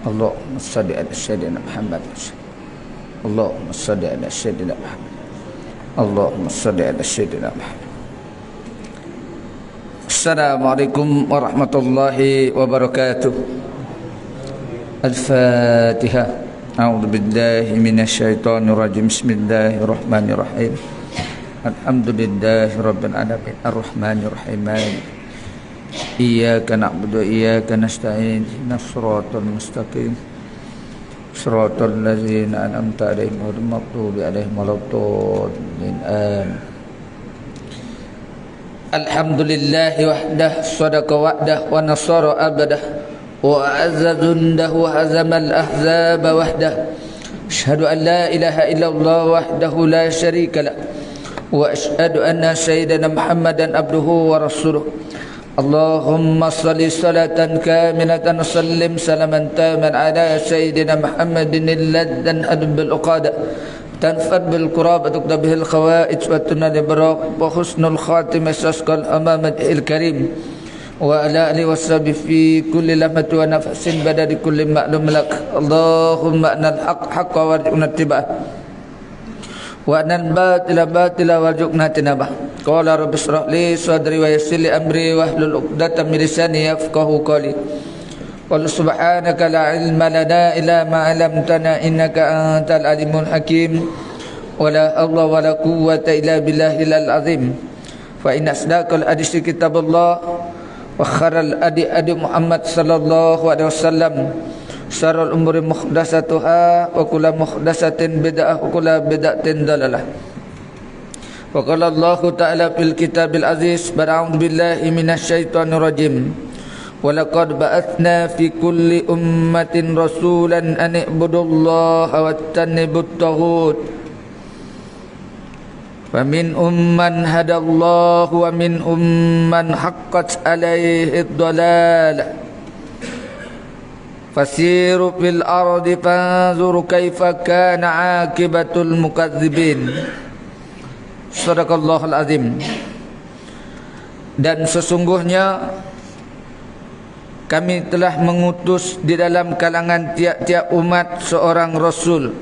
اللهم صل على سيدنا محمد. اللهم صل على سيدنا محمد. اللهم صل على سيدنا محمد. Assalamualaikum warahmatullahi wabarakatuh. Al-Fatihah. A'udzu billahi minasyaitonir rajim. Bismillahirrahmanirrahim. Alhamdulillahi rabbil alamin. Arrahmanir rahim. Iyyaka na'budu wa iyyaka nasta'in. Ihdinas siratal mustaqim. Siratal ladzina an'amta 'alaihim ghairil maghdubi 'alaihim waladdallin. Amin. Alhamdulillahi wahdah, sadaqa wa'dah, wa nasara abadah, wa a'azza jundahu, wa hazamal ahzaba wahdah. Asyhadu an la ilaha illallah wahdahu la syarika lah, wa asyhadu anna sayyidana Muhammadan abduhu wa rasuluh. Allahumma salli salatan kamilatan sallim salaman taman ala sayyidina Muhammadin alladhan adbil uqada tanfad bil qurab tuqda bihil khawaij wa tunal ibraq wa husnul khatimah sasqal amamadil karim wa ala alihi washabi fi kulli lamati wa nafsin badadi kulli ma'lum lak. Allahumma anal haqqa warju'na tibah wa anal batila warju'na tinabah. Qala rabbi shrah li sadri wa yassir li amri wahlul 'uqdatam min lisani yafqahu qawli. Qul subhanaka la ilma lana illa ma 'allamtana innaka antal alimul hakim. Wa la hawla wa la quwwata illa billahil azim. Fa inna asdaqal hadisi kitabullah wa khairal hadi Muhammad sallallahu alaihi wasallam. Syarrul umuri muhdatsatuha wa kullu muhdatsatin bid'ah wa kullu bid'atin dalalah. Wa qala Allah ta'ala fil kitabil aziz ba'udzu billahi minasyaitonir rajim. Wa laqad ba'atsna fi kulli ummatin rasulan an i'budullaha wattanibut taghut. Wa min umman hadallahu wa min umman haqqat 'alaihi ad-dalalah. Fasiru fil ardi fanzuru kaifa kana 'aqibatul mukadzibin. Sadaqallahul azim. Dan sesungguhnya kami telah mengutus di dalam kalangan tiap-tiap umat seorang rasul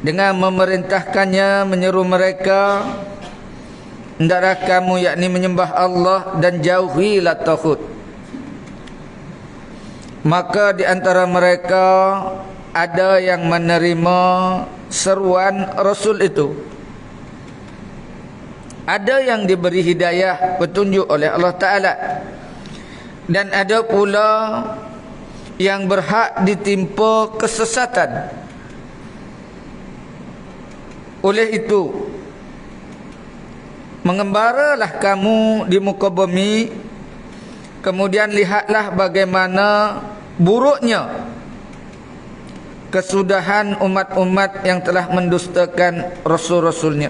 dengan memerintahkannya menyeru mereka, hendaklah kamu yakni menyembah Allah dan jauhilah taghut. Maka di antara mereka ada yang menerima seruan Rasul itu, ada yang diberi hidayah petunjuk oleh Allah Ta'ala, dan ada pula yang berhak ditimpa kesesatan. Oleh itu, mengembaralah kamu di muka bumi, kemudian lihatlah bagaimana buruknya kesudahan umat-umat yang telah mendustakan rasul-rasulnya.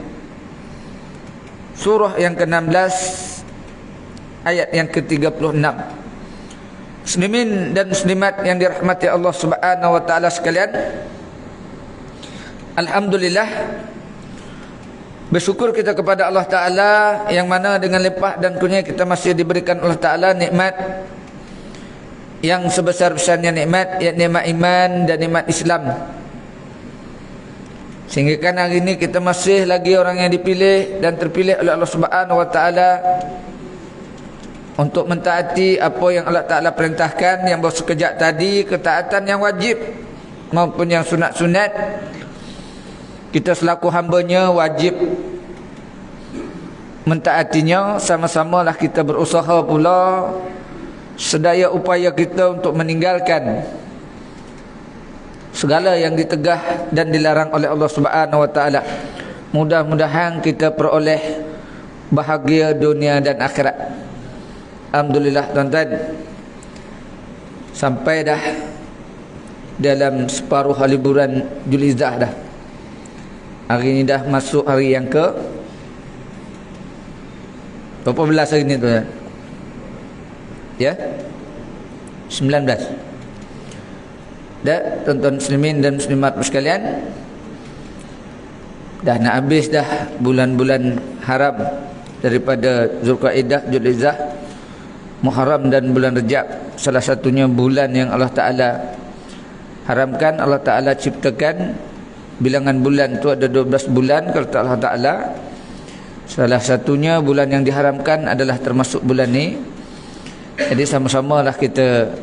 Surah yang ke-16 ayat yang ke-36. Muslimin dan muslimat yang dirahmati Allah Subhanahu wa taala sekalian, alhamdulillah, bersyukur kita kepada Allah Ta'ala yang mana dengan limpah dan kurnia kita masih diberikan Allah Ta'ala nikmat yang sebesar-besarnya nikmat, yakni nikmat iman dan nikmat Islam. Sehingga kan hari ini kita masih lagi orang yang dipilih dan terpilih oleh Allah Subhanahu wa taala untuk mentaati apa yang Allah Ta'ala perintahkan, yang baru sekejap tadi ketaatan yang wajib maupun yang sunat-sunat. Kita selaku hamba-Nya wajib mentaatinya. Sama-samalah kita berusaha pula sedaya upaya kita untuk meninggalkan segala yang ditegah dan dilarang oleh Allah Subhanahu wa taala. Mudah-mudahan kita peroleh bahagia dunia dan akhirat. Alhamdulillah tuan-tuan, sampai dah dalam separuh hari bulan Julhizzah dah. Hari ini dah masuk hari yang ke berapa belas hari ni tuan? Ya, 19. Dah tuan-tuan muslimin dan muslimat sekalian, dah nak habis dah bulan-bulan haram daripada Zulqaidah, Julhizzah. Muharram dan bulan Rejab, salah satunya bulan yang Allah Ta'ala haramkan. Allah Ta'ala ciptakan bilangan bulan itu ada 12 bulan, kata Allah Ta'ala. Salah satunya bulan yang diharamkan adalah termasuk bulan ni. Jadi sama-samalah kita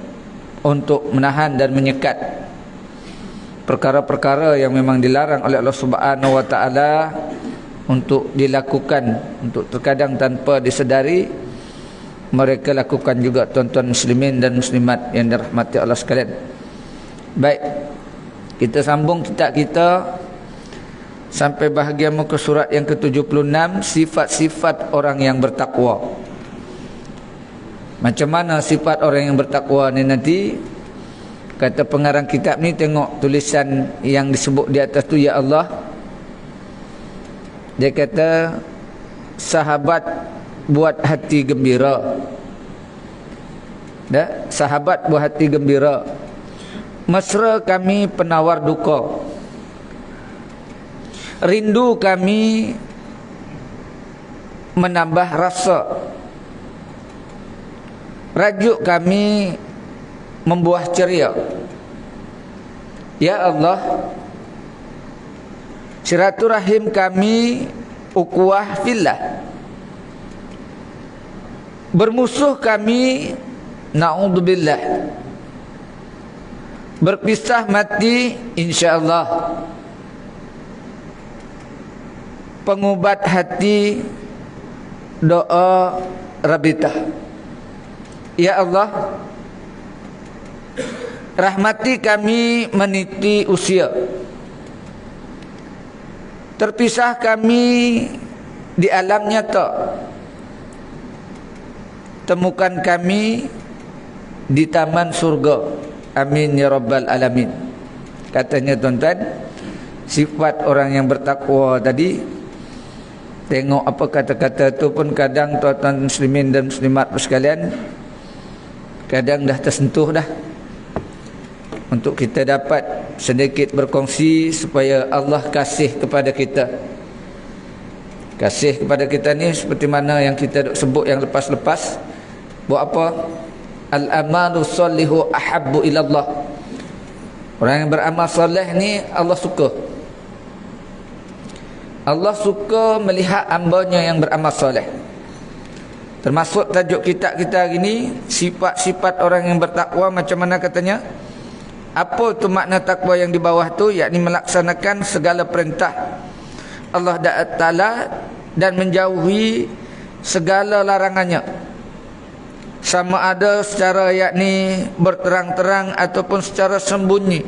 untuk menahan dan menyekat perkara-perkara yang memang dilarang oleh Allah Subhanahu Wa Ta'ala untuk dilakukan, untuk terkadang tanpa disedari mereka lakukan juga, tuan-tuan muslimin dan muslimat yang dirahmati Allah sekalian. Baik, kita sambung kitab kita sampai bahagian muka surat yang ke-76, sifat-sifat orang yang bertakwa. Macam mana sifat orang yang bertakwa ni nanti? Kata pengarang kitab ni, tengok tulisan yang disebut di atas tu, ya Allah. Dia kata sahabat buat hati gembira. Sahabat buat hati gembira. Mesra kami penawar duka. Rindu kami menambah rasa. Rajuk kami membuah ceria. Ya Allah, silaturahim kami ukhuwah fillah. Bermusuh kami na'udzubillah. Berpisah mati insya-Allah. Pengubat hati doa rabitah. Ya Allah, rahmati kami meniti usia. Terpisah kami di alam nyata. Temukan kami di taman surga. Amin ya rabbal alamin. Katanya tuan-tuan, sifat orang yang bertakwa tadi, tengok apa kata-kata tu pun kadang tuan-tuan muslimin dan muslimat sekalian, kadang dah tersentuh dah. Untuk kita dapat sedikit berkongsi supaya Allah kasih kepada kita. Kasih kepada kita ni seperti mana yang kita sebut yang lepas-lepas. Buat apa? Al-amalu salihu ahabbu ilallah. Orang yang beramal soleh ni Allah suka. Allah suka melihat hamba-Nya yang beramal soleh. Termasuk tajuk kitab kita hari ni, sifat-sifat orang yang bertakwa. Macam mana katanya? Apa tu makna takwa yang di bawah tu? Yakni melaksanakan segala perintah Allah Ta'ala dan menjauhi segala larangannya, sama ada secara yakni berterang-terang ataupun secara sembunyi.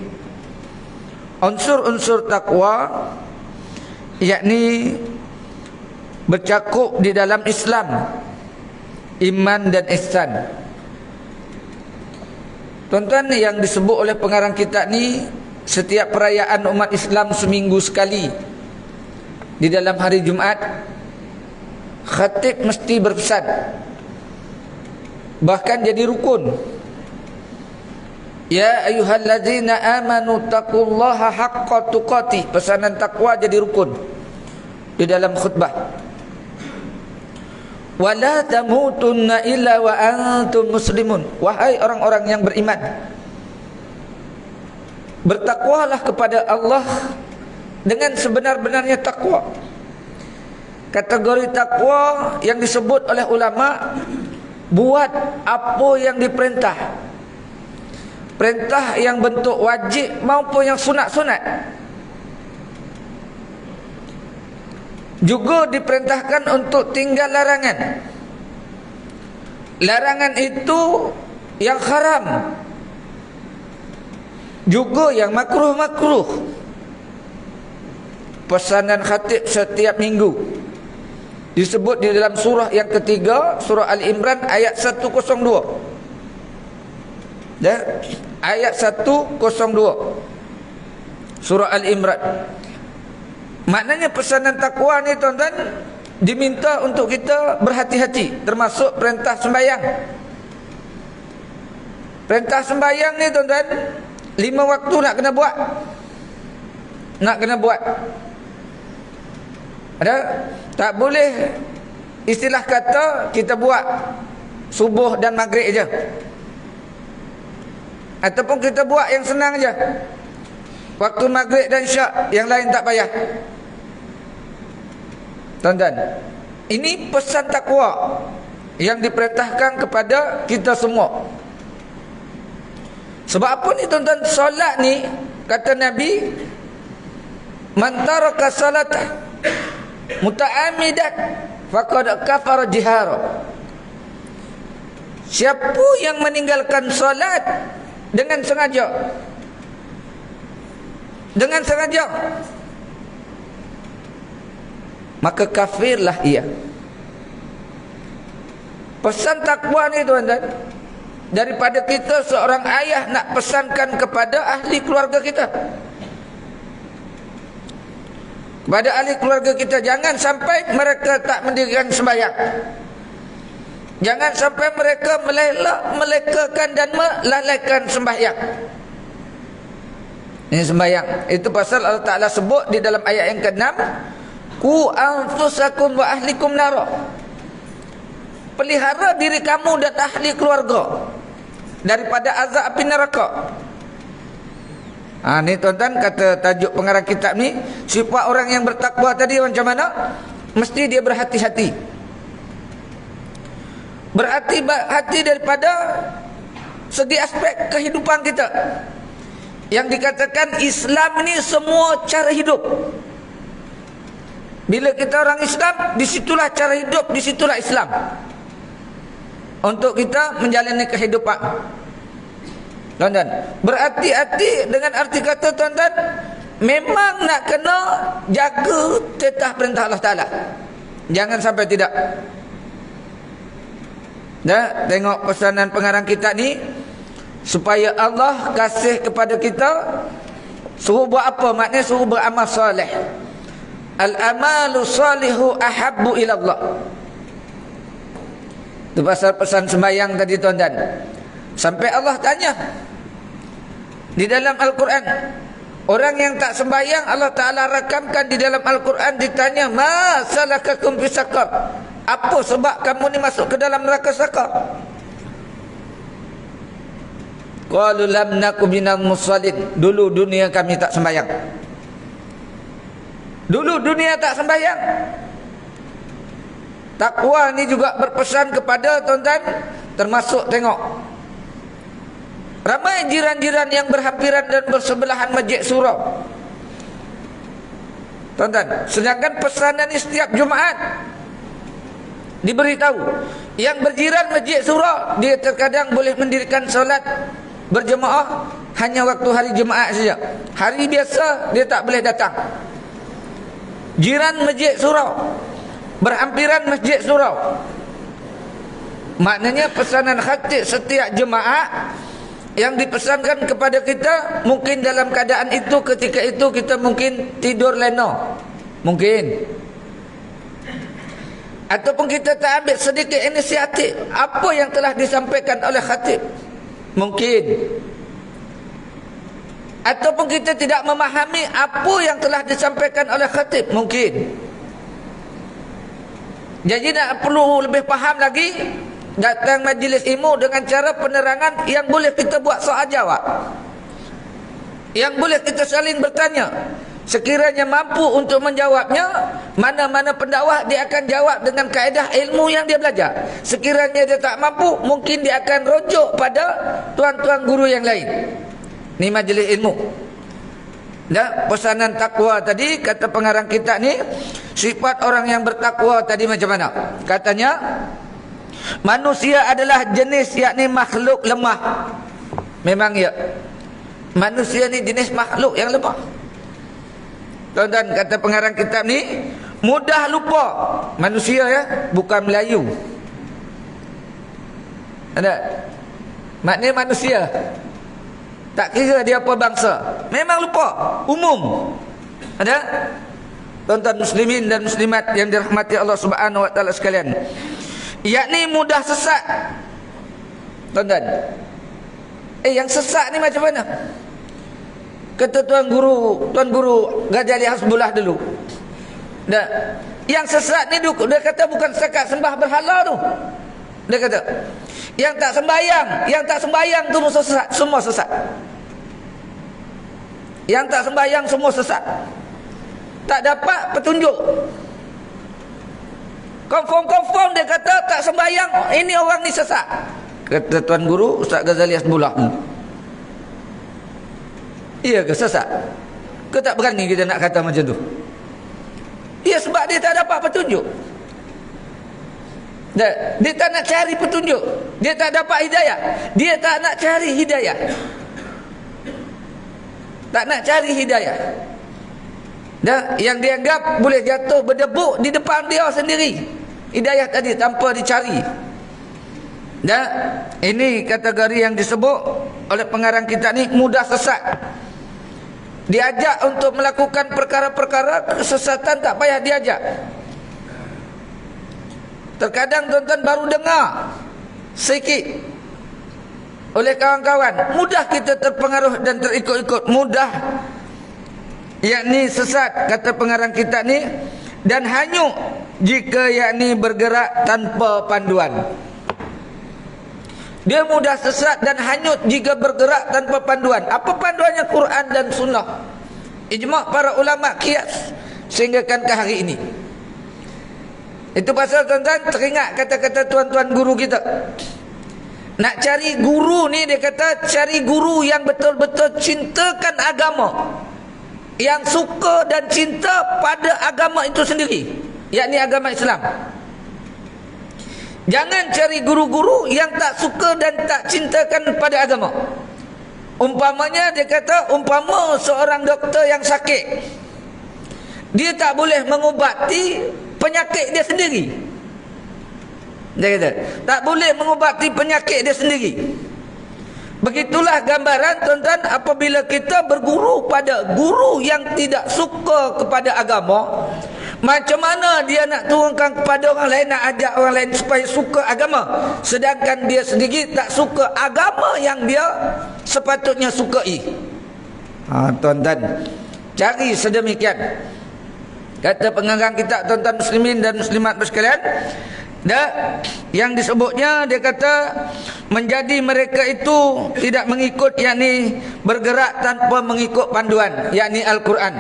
Unsur-unsur takwa yakni bercakup di dalam Islam, iman dan ihsan. Tuan-tuan, yang disebut oleh pengarang kitab ni, setiap perayaan umat Islam seminggu sekali di dalam hari Jumaat, khatib mesti berpesan, bahkan jadi rukun. Ya ayyuhallazina amanu taqullaha haqqa tuqatih. Pesanan takwa jadi rukun di dalam khutbah. Wala tamutunna illa wa antum muslimun. Wahai orang-orang yang beriman, bertakwalah kepada Allah dengan sebenar-benarnya takwa. Kategori takwa yang disebut oleh ulama, buat apa yang diperintah, perintah yang bentuk wajib maupun yang sunat-sunat. Juga diperintahkan untuk tinggal larangan. Larangan itu yang haram, juga yang makruh-makruh. Pesanan khatib setiap minggu disebut di dalam surah yang ketiga, surah Al-Imran ayat 102. Ya, ayat 102 surah Al-Imran. Maknanya pesanan takwa ni tuan-tuan diminta untuk kita berhati-hati, termasuk perintah sembahyang. Perintah sembahyang ni tuan-tuan, 5 waktu nak kena buat. Nak kena buat. Ada? Tak boleh istilah kata kita buat subuh dan maghrib je. Ataupun kita buat yang senang je, waktu maghrib dan syak, yang lain tak payah. Tuan-tuan, ini pesan takwa yang diperintahkan kepada kita semua. Sebab apa ni tuan-tuan? Solat ni, kata Nabi, man taraka salatah muta'ammidan faqad kafara jihara. Siapa yang meninggalkan solat dengan sengaja, maka kafirlah ia. Pesan takwa ni tuan-tuan, daripada kita seorang ayah nak pesankan kepada ahli keluarga kita, kepada ahli keluarga kita, jangan sampai mereka tak mendirikan sembahyang. Jangan sampai mereka melekakan dan melalaikan sembahyang. Ini sembahyang. Itu pasal Allah Ta'ala sebut di dalam ayat yang ke-6, Ku anfusakum wa ahlikum nara. Pelihara diri kamu dan ahli keluarga daripada azab api neraka. Ni tuan-tuan, kata tajuk pengarang kitab ni, sifat orang yang bertakwa tadi macam mana? Mesti dia berhati-hati. Berhati-hati daripada segi aspek kehidupan kita. Yang dikatakan Islam ni semua cara hidup. Bila kita orang Islam, disitulah cara hidup, disitulah Islam. Untuk kita menjalani kehidupan. Tuan-tuan, berhati-hati dengan arti kata tuan-tuan, memang nak kena jaga tetah perintah Allah Ta'ala. Jangan sampai tidak. Dah, tengok pesanan pengarang kitab ni, supaya Allah kasih kepada kita, suruh buat apa? Maknanya suruh beramal soleh. Al-amalu salihu ahabbu ilallah. Itu pasal pesan sembahyang tadi tuan-tuan. Sampai Allah tanya di dalam Al-Quran, orang yang tak sembahyang, Allah Ta'ala rakamkan di dalam Al-Quran, ditanya, Ma salakakum fi saqar? Apa sebab kamu ni masuk ke dalam neraka sakar? Qalu lam nakum minal musallin. Dulu dunia kami tak sembahyang. Dulu dunia tak sembahyang. Takwa ni juga berpesan kepada tuan-tuan, termasuk tengok, ramai jiran-jiran yang berhampiran dan bersebelahan masjid surau. Tuan-tuan, sedangkan pesanan ni setiap Jumaat diberitahu, yang berjiran masjid surau, dia terkadang boleh mendirikan solat berjemaah hanya waktu hari Jumaat saja. Hari biasa dia tak boleh datang. Jiran masjid surau, berhampiran masjid surau. Maknanya pesanan khatib setiap jemaah yang dipesankan kepada kita, mungkin dalam keadaan itu, ketika itu kita mungkin tidur lena, mungkin, ataupun kita tak ambil sedikit inisiatif apa yang telah disampaikan oleh khatib, mungkin, ataupun kita tidak memahami apa yang telah disampaikan oleh khatib, mungkin. Jadi nak perlu lebih faham lagi, datang majlis ilmu dengan cara penerangan yang boleh kita buat soal jawab, yang boleh kita saling bertanya. Sekiranya mampu untuk menjawabnya, mana-mana pendakwah dia akan jawab dengan kaedah ilmu yang dia belajar. Sekiranya dia tak mampu, mungkin dia akan rujuk pada tuan-tuan guru yang lain. Ni majlis ilmu. Dan pesanan takwa tadi, kata pengarang kitab ni, sifat orang yang bertakwa tadi macam mana? Katanya, manusia adalah jenis, yakni makhluk lemah. Memang ya, manusia ni jenis makhluk yang lemah. Tuan-tuan, kata pengarang kitab ni, mudah lupa. Manusia ya, bukan Melayu. Ada? Maknanya manusia, tak kira dia apa bangsa, memang lupa, umum. Ada? Tuan-tuan muslimin dan muslimat yang dirahmati Allah Subhanahu wa taala sekalian, yakni mudah sesat. Tuan-tuan, yang sesat ni macam mana? Kata Tuan Guru Ghazali Hasbullah dulu. Dah, yang sesat ni dia kata bukan setakat sembah berhala tu. Dia kata, yang tak sembahyang tu sesat, semua sesat. Yang tak sembahyang semua sesat. Tak dapat petunjuk. Confirm dia kata tak sembahyang, ini orang ni sesat. Kata Tuan Guru Ustaz Ghazali Hasbullah, iya ke sesat? Ke tak berani kita nak kata macam tu? Ya, sebab dia tak dapat petunjuk. Dia tak nak cari petunjuk. Dia tak dapat hidayah. Dia tak nak cari hidayah. Tak nak cari hidayah. Dan yang dianggap boleh jatuh berdebuk di depan dia sendiri, hidayah tadi tanpa dicari. Dan ini kategori yang disebut oleh pengarang kita ni mudah sesat. Diajak untuk melakukan perkara-perkara kesesatan, tak payah diajak. Terkadang tuan-tuan baru dengar sikit oleh kawan-kawan, mudah kita terpengaruh dan terikut-ikut, mudah yakni sesat, kata pengarang kita ni, dan hanyut jika yakni bergerak tanpa panduan. Dia mudah sesat dan hanyut jika bergerak tanpa panduan. Apa panduannya? Quran dan sunnah, ijma' para ulama, qiyas, sehinggakan ke hari ini. Itu pasal tuan-tuan teringat kata-kata tuan-tuan guru kita. Nak cari guru ni, dia kata cari guru yang betul-betul cintakan agama, yang suka dan cinta pada agama itu sendiri, yakni agama Islam. Jangan cari guru-guru yang tak suka dan tak cintakan pada agama. Umpamanya, dia kata, umpama seorang doktor yang sakit, dia tak boleh mengubati penyakit dia sendiri. Dia kata tak boleh mengubati penyakit dia sendiri. Begitulah gambaran tuan-tuan apabila kita berguru pada guru yang tidak suka kepada agama. Macam mana dia nak turunkan kepada orang lain, nak ajak orang lain supaya suka agama, sedangkan dia sendiri tak suka agama yang dia sepatutnya sukai? Tuan-tuan, cari sedemikian. Kata pengarang kita, tuan-tuan muslimin dan muslimat sekalian, yang disebutnya, dia kata menjadi mereka itu tidak mengikut, yakni bergerak tanpa mengikut panduan, yakni Al-Quran,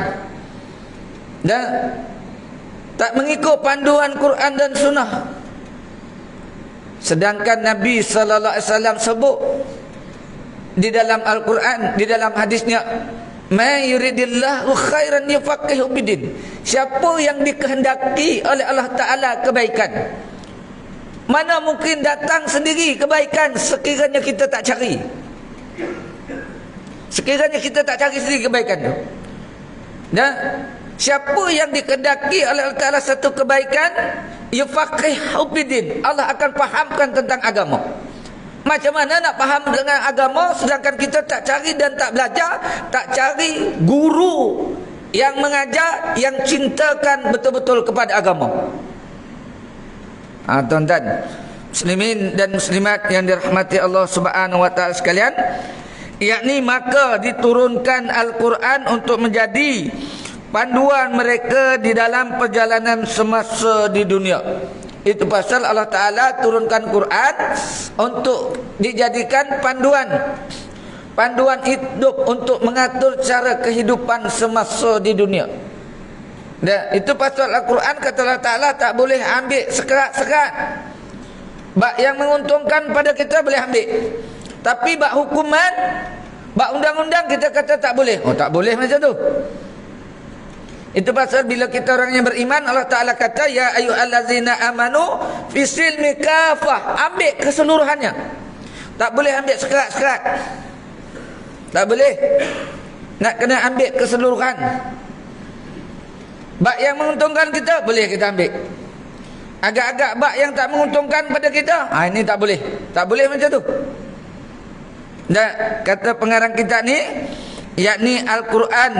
dan tak mengikut panduan Quran dan Sunnah. Sedangkan Nabi sallallahu alaihi wasallam sebut di dalam Al-Quran, di dalam hadisnya, "Ma yuridillahu khairan yufaqihu bidin." Siapa yang dikehendaki oleh Allah Ta'ala kebaikan, mana mungkin datang sendiri kebaikan sekiranya kita tak cari. Sekiranya kita tak cari sendiri kebaikan tu. Dan siapa yang dikehendaki oleh Allah Ta'ala satu kebaikan, yufaqihu bidin, Allah akan fahamkan tentang agama. Macam mana nak faham dengan agama sedangkan kita tak cari dan tak belajar, tak cari guru yang mengajar, yang cintakan betul-betul kepada agama. Tuan-tuan muslimin dan muslimat yang dirahmati Allah Subhanahu wa taala sekalian, yakni maka diturunkan Al-Quran untuk menjadi panduan mereka di dalam perjalanan semasa di dunia. Itu pasal Allah Ta'ala turunkan Quran untuk dijadikan panduan hidup untuk mengatur cara kehidupan semasa di dunia. Dan itu pasal Al-Quran, kata Allah Ta'ala, tak boleh ambil sekerat-sekerat. Bak yang menguntungkan pada kita boleh ambil, tapi bak hukuman, bak undang-undang kita kata tak boleh. Tak boleh macam tu. Itu pasal bila kita orang yang beriman, Allah Ta'ala kata, ya ayyuhallazina amanu fisilmi kafah, ambil keseluruhannya. Tak boleh ambil sekerat-sekerat. Tak boleh. Nak kena ambil keseluruhan. Bak yang menguntungkan kita, boleh kita ambil. Agak-agak bak yang tak menguntungkan pada kita, ini tak boleh. Tak boleh macam tu. Dan kata pengarang kita ni, yakni Al-Quran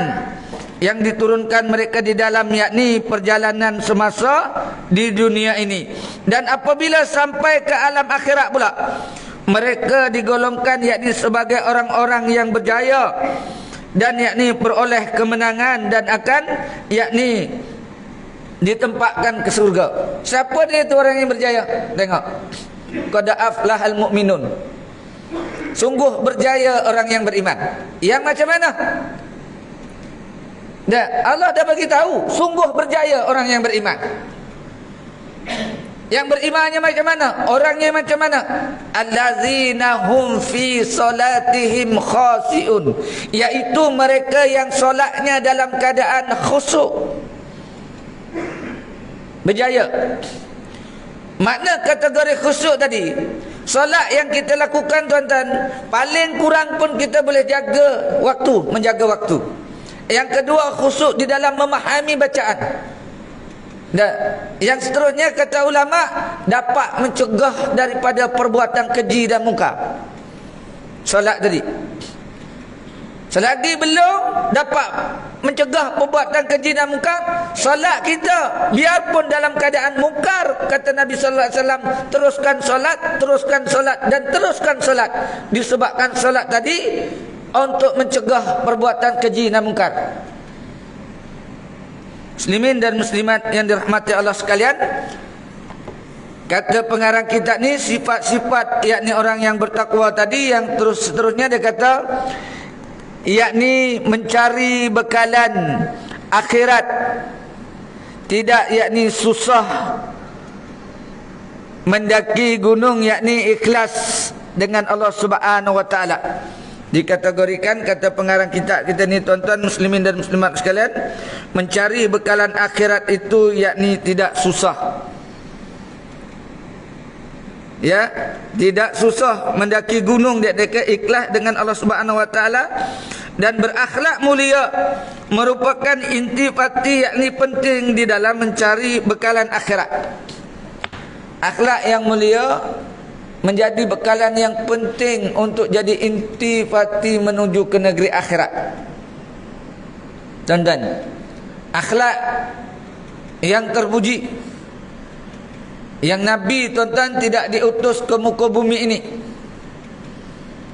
yang diturunkan mereka di dalam, yakni perjalanan semasa di dunia ini. Dan apabila sampai ke alam akhirat pula, mereka digolongkan yakni sebagai orang-orang yang berjaya, dan yakni peroleh kemenangan, dan akan yakni ditempatkan ke surga. Siapa dia tu orang yang berjaya? Tengok, qad aflahal mu'minun. Sungguh berjaya orang yang beriman. Yang macam mana? Allah dah bagi tahu, sungguh berjaya orang yang beriman. Yang berimannya macam mana? Orangnya macam mana? Allazina hum fi salatihim khashi'un, iaitu mereka yang solatnya dalam keadaan khusyuk. Berjaya. Makna kategori khusyuk tadi, solat yang kita lakukan tuan-tuan, paling kurang pun kita boleh jaga waktu, menjaga waktu. Yang kedua, khusyuk di dalam memahami bacaan. Dan yang seterusnya, kata ulama, dapat mencegah daripada perbuatan keji dan munkar. Solat tadi. Selagi belum dapat mencegah perbuatan keji dan munkar, solat kita biarpun dalam keadaan munkar, kata Nabi sallallahu alaihi wasallam, teruskan solat, teruskan solat dan teruskan solat. Disebabkan solat tadi untuk mencegah perbuatan keji dan munkar. Muslimin dan muslimat yang dirahmati Allah sekalian, kata pengarang kitab ni, sifat-sifat yakni orang yang bertakwa tadi, yang seterusnya dia kata yakni mencari bekalan akhirat, tidak yakni susah mendaki gunung, yakni ikhlas dengan Allah Subhanahu wa taala. Dikategorikan, kata pengarang kitab kita ni tuan-tuan muslimin dan muslimat sekalian, mencari bekalan akhirat itu yakni tidak susah. Ya, tidak susah mendaki gunung, dia ikhlas dengan Allah Subhanahu wa taala dan berakhlak mulia merupakan intifati yakni penting di dalam mencari bekalan akhirat. Akhlak yang mulia menjadi bekalan yang penting untuk jadi intifati menuju ke negeri akhirat. Dan akhlak yang terpuji, yang Nabi tuan-tuan tidak diutus ke muka bumi ini.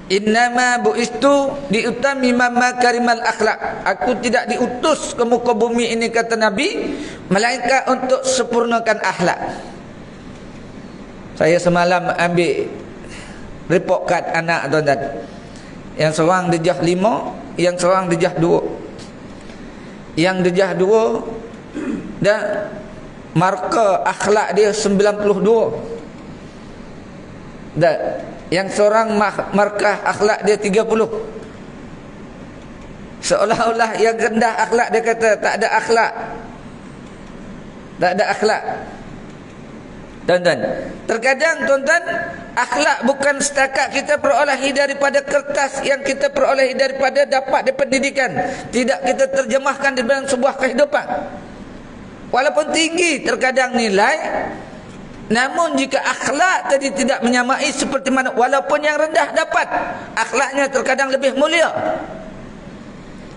Innama bu'istu diutamima makarimal akhlak. Aku tidak diutus ke muka bumi ini, kata Nabi, melainkan untuk sempurnakan akhlak. Saya semalam ambil report card anak tuan-tuan. Yang seorang darjah 5, yang seorang darjah 2. Yang darjah 2 dan markah akhlak dia 92. Dan yang seorang markah akhlak dia 30. Seolah-olah yang rendah akhlak dia kata tak ada akhlak. Tak ada akhlak. Tuan-tuan, terkadang tuan-tuan, akhlak bukan setakat kita perolehi daripada kertas, yang kita perolehi daripada dapat dari pendidikan, tidak kita terjemahkan di dalam sebuah kehidupan. Walaupun tinggi terkadang nilai, namun jika akhlak tadi tidak menyamai seperti mana, walaupun yang rendah dapat, akhlaknya terkadang lebih mulia.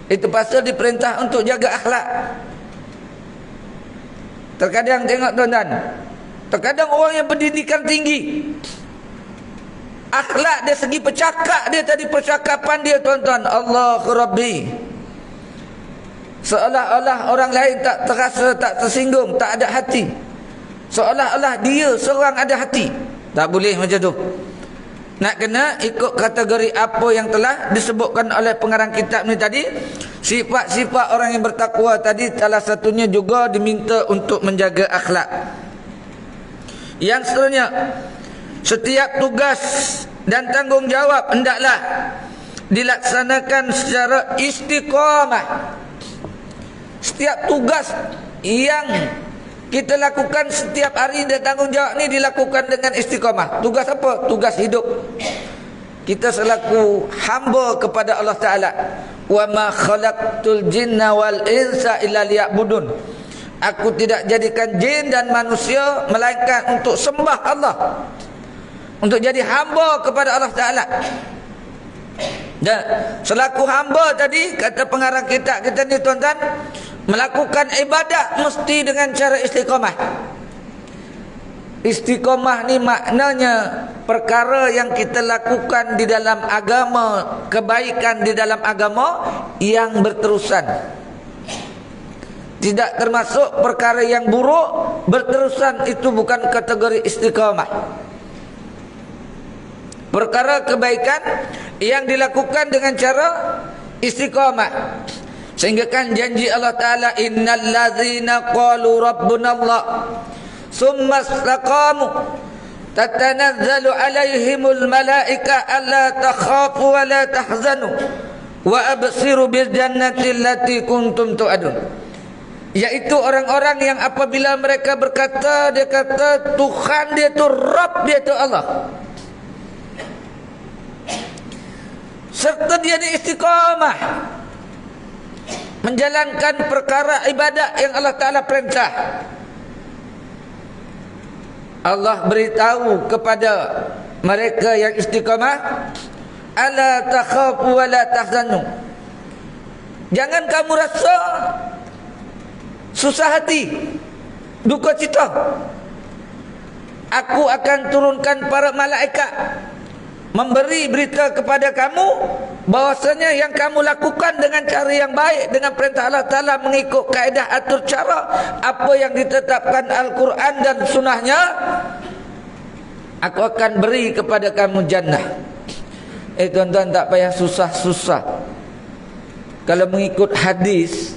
Itu pasal diperintah untuk jaga akhlak. Terkadang tengok tuan-tuan, terkadang orang yang pendidikan tinggi, akhlak dari segi percakap dia tadi, percakapan dia tuan-tuan, Allahu Rabbi, seolah-olah orang lain tak terasa, tak tersinggung, tak ada hati, seolah-olah dia seorang ada hati. Tak boleh macam tu. Nak kena ikut kategori apa yang telah disebutkan oleh pengarang kitab ni tadi. Sifat-sifat orang yang bertakwa tadi, salah satunya juga diminta untuk menjaga akhlak. Yang seterusnya, setiap tugas dan tanggungjawab hendaklah dilaksanakan secara istiqamah. Setiap tugas yang kita lakukan setiap hari dan tanggungjawab ni dilakukan dengan istiqamah. Tugas apa? Tugas hidup. Kita selaku hamba kepada Allah Ta'ala. Wa ma khalaqtul jinna wal insa illa liya'budun. Aku tidak jadikan jin dan manusia melainkan untuk sembah Allah, untuk jadi hamba kepada Allah Ta'ala. Dan selaku hamba tadi, kata pengarang kitab kita ni tuan-tuan, melakukan ibadat mesti dengan cara istiqamah. Istiqamah ni maknanya perkara yang kita lakukan di dalam agama, kebaikan di dalam agama yang berterusan. Tidak termasuk perkara yang buruk berterusan, itu bukan kategori istiqamah. perkara kebaikan yang dilakukan dengan cara istiqamah. Sehingga kan janji Allah Ta'ala, innal ladzina qalu rabbuna Allah summa istaqamu tatanazzalu alaihimul malaika alla takhafu wa la tahzanu wa absiru bil jannati allati kuntum tu'adun. Yaitu orang-orang yang apabila mereka berkata, dia kata Tuhan dia tu Rabb, dia tu Allah, serta dia ni istiqamah menjalankan perkara ibadat yang Allah Ta'ala perintah. Allah beritahu kepada mereka yang istiqamah, ala takhafu wa la tahzanu, jangan kamu rasa susah hati, duka cita. Aku akan turunkan para malaikat memberi berita kepada kamu bahwasanya yang kamu lakukan dengan cara yang baik, dengan perintah Allah Ta'ala, mengikut kaedah atur cara apa yang ditetapkan Al-Quran dan sunnahnya, aku akan beri kepada kamu jannah. Tuan-tuan, tak payah susah-susah. Kalau mengikut hadis,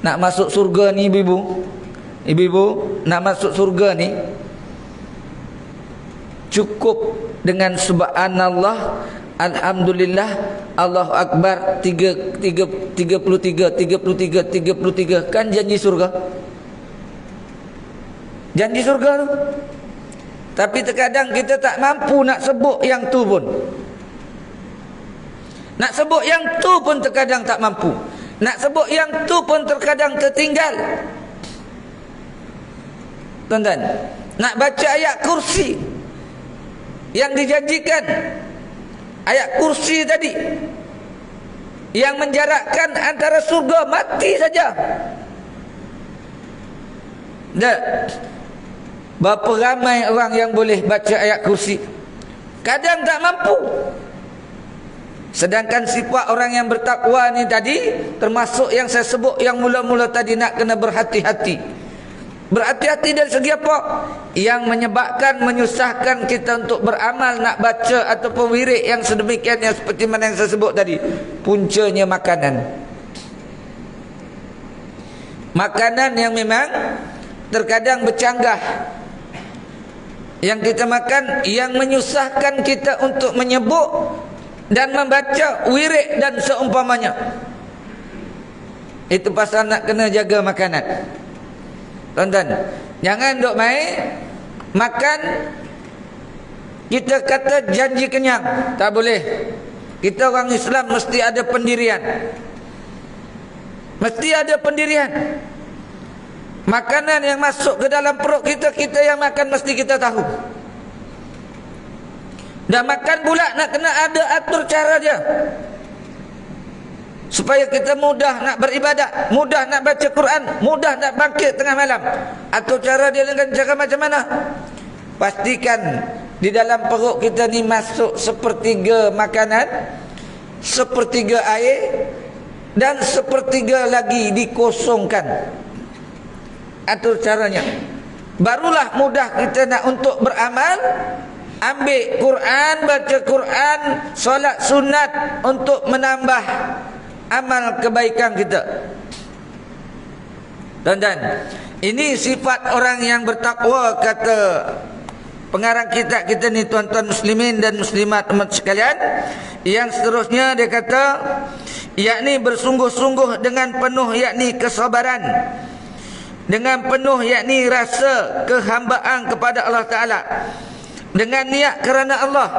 nak masuk surga ni ibu-ibu, nak masuk surga ni cukup dengan subhanallah, alhamdulillah, Allahu Akbar 33 kan janji surga. Janji surga tu. Tapi terkadang kita tak mampu nak sebut yang tu pun. Nak sebut yang tu pun terkadang tak mampu. Nak sebut yang tu pun terkadang tertinggal. Tuan-tuan, nak baca ayat kursi yang dijanjikan, ayat kursi tadi yang menjarakkan antara surga mati saja. Dah, berapa ramai orang yang boleh baca ayat kursi? Kadang tak mampu. Sedangkan sifat orang yang bertakwa ni tadi, termasuk yang saya sebut yang mula-mula tadi, nak kena berhati-hati. Berhati-hati dari segi apa? Yang menyebabkan, menyusahkan kita untuk beramal, nak baca ataupun wirid yang sedemikian, yang seperti mana yang saya sebut tadi. Puncanya makanan. Makanan yang memang terkadang bercanggah, yang kita makan, yang menyusahkan kita untuk menyebut dan membaca wirid dan seumpamanya. Itu pasal nak kena jaga makanan. Tuan-tuan, jangan duk main makan kita kata janji kenyang. Tak boleh. Kita orang Islam mesti ada pendirian. Mesti ada pendirian. Makanan yang masuk ke dalam perut kita, kita yang makan mesti kita tahu. Dan makan pula nak kena ada atur cara dia, supaya kita mudah nak beribadat, mudah nak baca Quran, mudah nak bangkit tengah malam. Atur cara dia dengan cara macam mana? Pastikan di dalam perut kita ni masuk sepertiga makanan, sepertiga air, dan sepertiga lagi dikosongkan. Atur caranya. Barulah mudah kita nak untuk beramal. Ambil Quran, baca Quran, solat sunat untuk menambah amal kebaikan kita. Tuan-tuan, ini sifat orang yang bertakwa, kata pengarang kitab kita ni, tuan-tuan muslimin dan muslimat umat sekalian. Yang seterusnya dia kata, yakni bersungguh-sungguh dengan penuh, yakni kesabaran, dengan penuh, yakni rasa kehambaan kepada Allah Ta'ala, dengan niat kerana Allah,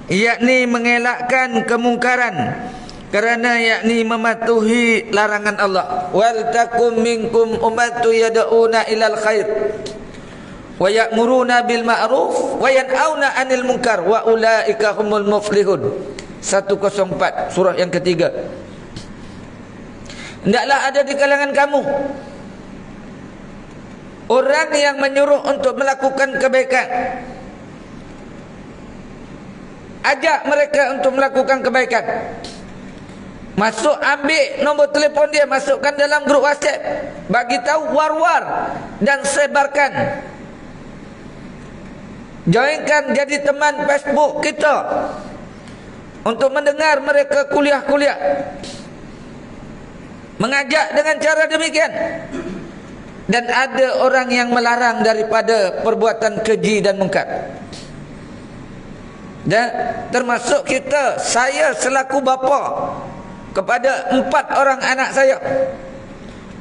yakni mengelakkan kemungkaran, kerana yakni mematuhi larangan Allah. Wal takum minkum ummatu yad'una ilal khair wa ya'muruna bil ma'ruf wa yanhauna 'anil munkar wa ulaika humul muflihun. 104 surah yang ketiga. Hendaklah ada di kalangan kamu orang yang menyuruh untuk melakukan kebaikan. Ajak mereka untuk melakukan kebaikan. Masuk, ambil nombor telefon dia, masukkan dalam grup WhatsApp, bagi tahu war-war dan sebarkan. Joinkan jadi teman Facebook kita untuk mendengar mereka kuliah-kuliah, mengajak dengan cara demikian. Dan ada orang yang melarang daripada perbuatan keji dan mungkar. Dan termasuk kita, saya selaku bapa kepada 4 orang anak saya,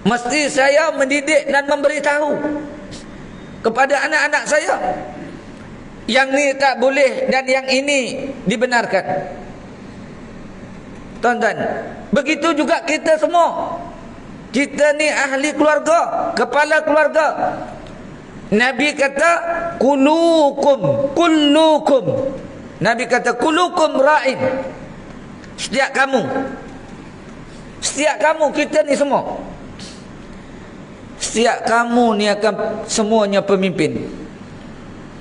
mesti saya mendidik dan memberitahu kepada anak-anak saya yang ni tak boleh dan yang ini dibenarkan. Tuan-tuan, begitu juga kita semua. Kita ni ahli keluarga, kepala keluarga. Nabi kata kullukum. Nabi kata kullukum ra'in. Setiap kamu kita ni semua. Setiap kamu ni akan semuanya pemimpin.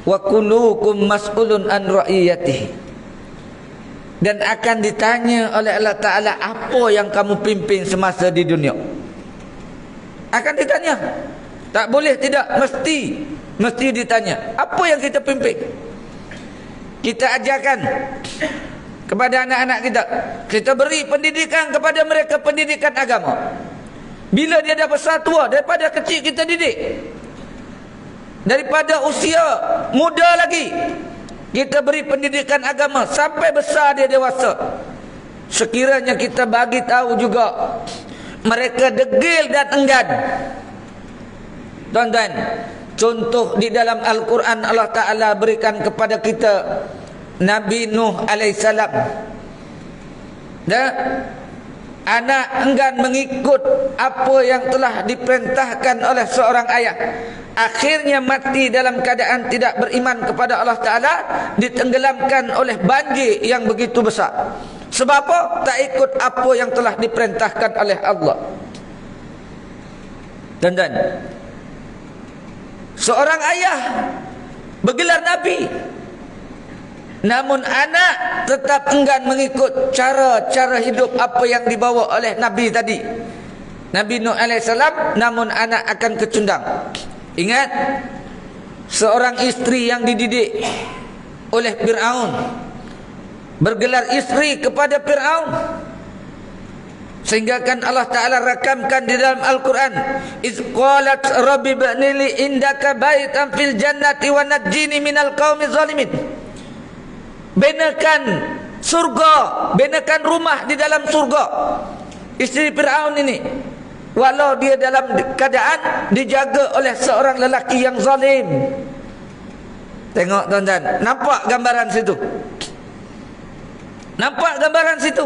Wa kullukum mas'ulun an ra'iyatihi. Dan akan ditanya oleh Allah Ta'ala apa yang kamu pimpin semasa di dunia. Akan ditanya. Tak boleh tidak, mesti ditanya. Apa yang kita pimpin? Kita ajarkan kepada anak-anak kita. Kita beri pendidikan kepada mereka, pendidikan agama. Bila dia dah besar tua, daripada kecil kita didik. Daripada usia muda lagi, kita beri pendidikan agama sampai besar dia dewasa. Sekiranya kita bagi tahu juga, mereka degil dan enggan. Tuan-tuan, contoh di dalam Al-Quran Allah Ta'ala berikan kepada kita Nabi Nuh alaihissalam. Dan anak enggan mengikut apa yang telah diperintahkan oleh seorang ayah. Akhirnya mati dalam keadaan tidak beriman kepada Allah Ta'ala, ditenggelamkan oleh banjir yang begitu besar. Sebab apa? Tak ikut apa yang telah diperintahkan oleh Allah. Dan seorang ayah bergelar Nabi, namun anak tetap enggan mengikut cara-cara hidup apa yang dibawa oleh Nabi tadi, Nabi Nuh alaihissalam. Namun anak akan kecundang. Ingat, seorang isteri yang dididik oleh Fir'aun bergelar isteri kepada Fir'aun, sehingga kan Allah Ta'ala rakamkan di dalam Al-Quran, iz qalat rabbi ba'nili indaka baitan fil jannati wa najjini minal qaumi zalimin. Benakan surga, benakan rumah di dalam surga. Isteri Fir'aun ini, walau dia dalam keadaan dijaga oleh seorang lelaki yang zalim. Tengok tuan-tuan, nampak gambaran situ? Nampak gambaran situ?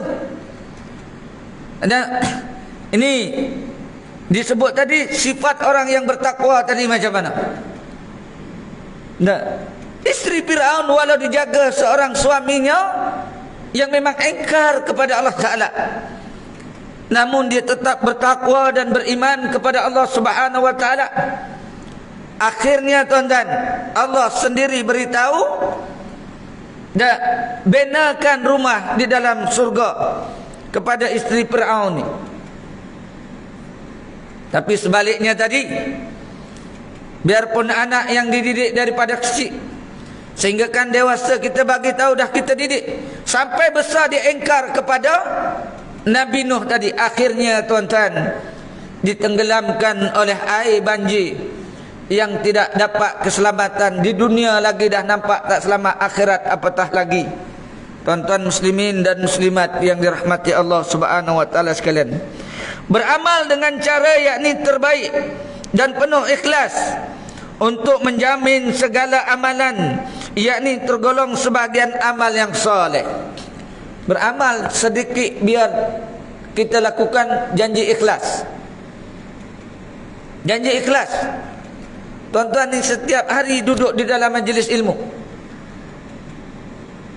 Dan ini disebut tadi sifat orang yang bertakwa tadi macam mana? Nah, isteri Fir'aun walau dijaga seorang suaminya yang memang engkar kepada Allah Ta'ala, namun dia tetap bertakwa dan beriman kepada Allah Subhanahu Wa Ta'ala. Akhirnya tuan-tuan, Allah sendiri beritahu dan benakan rumah di dalam surga kepada isteri Fir'aun ni. Tapi sebaliknya tadi, biarpun anak yang dididik daripada kecil, sehingga kan dewasa kita bagi tahu dah kita didik, sampai besar dia engkar kepada Nabi Nuh tadi. Akhirnya tuan-tuan, ditenggelamkan oleh air banjir yang tidak dapat keselamatan. Di dunia lagi dah nampak tak selamat, akhirat apatah lagi. Tuan-tuan muslimin dan muslimat yang dirahmati Allah Subhanahu Wa Ta'ala sekalian, beramal dengan cara yakni terbaik dan penuh ikhlas untuk menjamin segala amalan yakni tergolong sebahagian amal yang soleh. Beramal sedikit biar kita lakukan janji ikhlas. Janji ikhlas. Tuan-tuan ni setiap hari duduk di dalam majlis ilmu.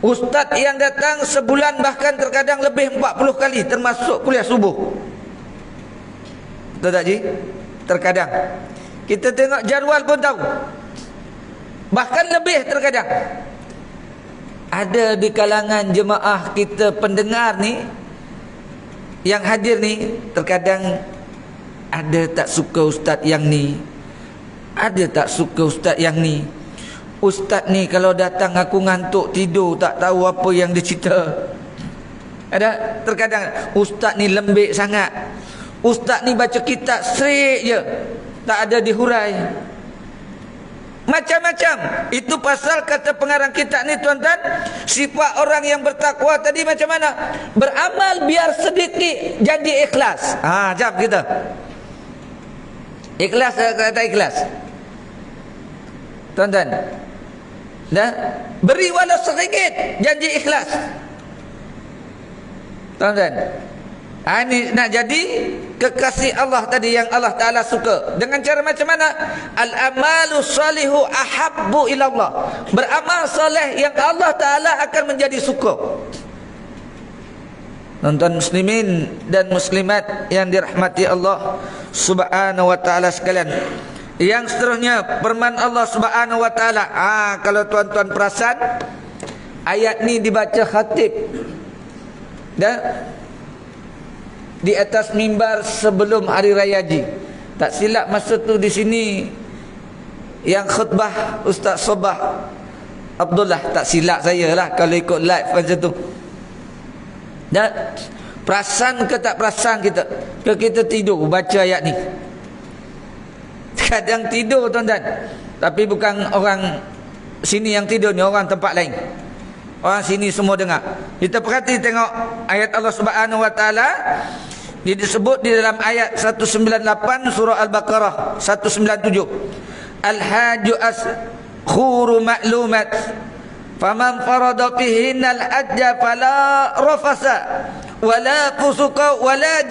Ustaz yang datang sebulan bahkan terkadang lebih 40 kali, termasuk kuliah subuh. Betul tak Ji? Terkadang kita tengok jadual pun tahu. Bahkan lebih terkadang. Ada di kalangan jemaah kita pendengar ni, yang hadir ni, terkadang ada tak suka ustaz yang ni, ada tak suka ustaz yang ni. Ustaz ni kalau datang aku ngantuk tidur, tak tahu apa yang dia cerita. Ada terkadang ustaz ni lembik sangat, ustaz ni baca kitab straight je, tak ada dihurai. Macam-macam. Itu pasal kata pengarang kitab ni tuan-tuan, sifat orang yang bertakwa tadi macam mana? Beramal biar sedikit, janji ikhlas. Jap kita. Ikhlas atau tak ikhlas? Tuan-tuan. Dah beri walau sedikit, janji ikhlas. Tuan-tuan, ini nak jadi kekasih Allah tadi yang Allah Ta'ala suka. Dengan cara macam mana? Al-amalu salihu ahabbu ilallah. Beramal soleh yang Allah Ta'ala akan menjadi suka. Tuan-tuan muslimin dan muslimat yang dirahmati Allah Subhanahu wa Ta'ala sekalian. Yang seterusnya, firman Allah Subhanahu wa Ta'ala. Kalau tuan-tuan perasan, ayat ni dibaca khatib di atas mimbar sebelum hari raya haji. Tak silap masa tu di sini yang khutbah Ustaz Sobah Abdullah, tak silap saya lah kalau ikut live macam tu. Dan perasan ke tak perasan kita, ke kita tidur baca ayat ni? Kadang tidur tuan-tuan, tapi bukan orang sini yang tidur ni, orang tempat lain. Orang sini semua dengar. Kita perhati tengok ayat Allah Subhanahu wa Ta'ala. Dia disebut di dalam ayat 198 surah Al-Baqarah 197. Al-hajju ashhuru ma'lumat. Faman farada fihinna al-hajja fala rafasa wala fusuqa wala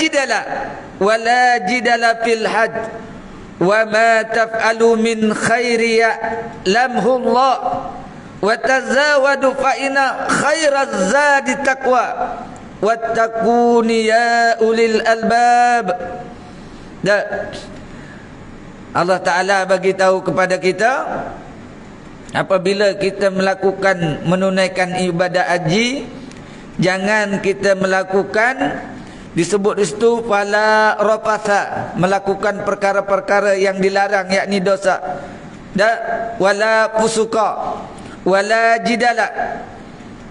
jidala fil hajj. Wa ma taf'alu min khairi ya'lamhu Allah. Wa tazawadu fa inna khairaz zadi taqwa wattaquni ya ulil albab. Allah Ta'ala bagi tahu kepada kita, apabila kita menunaikan ibadah haji, jangan kita melakukan, disebut di situ fala rafasa, melakukan perkara-perkara yang dilarang, yakni dosa. Wala fusuqa wala jidala,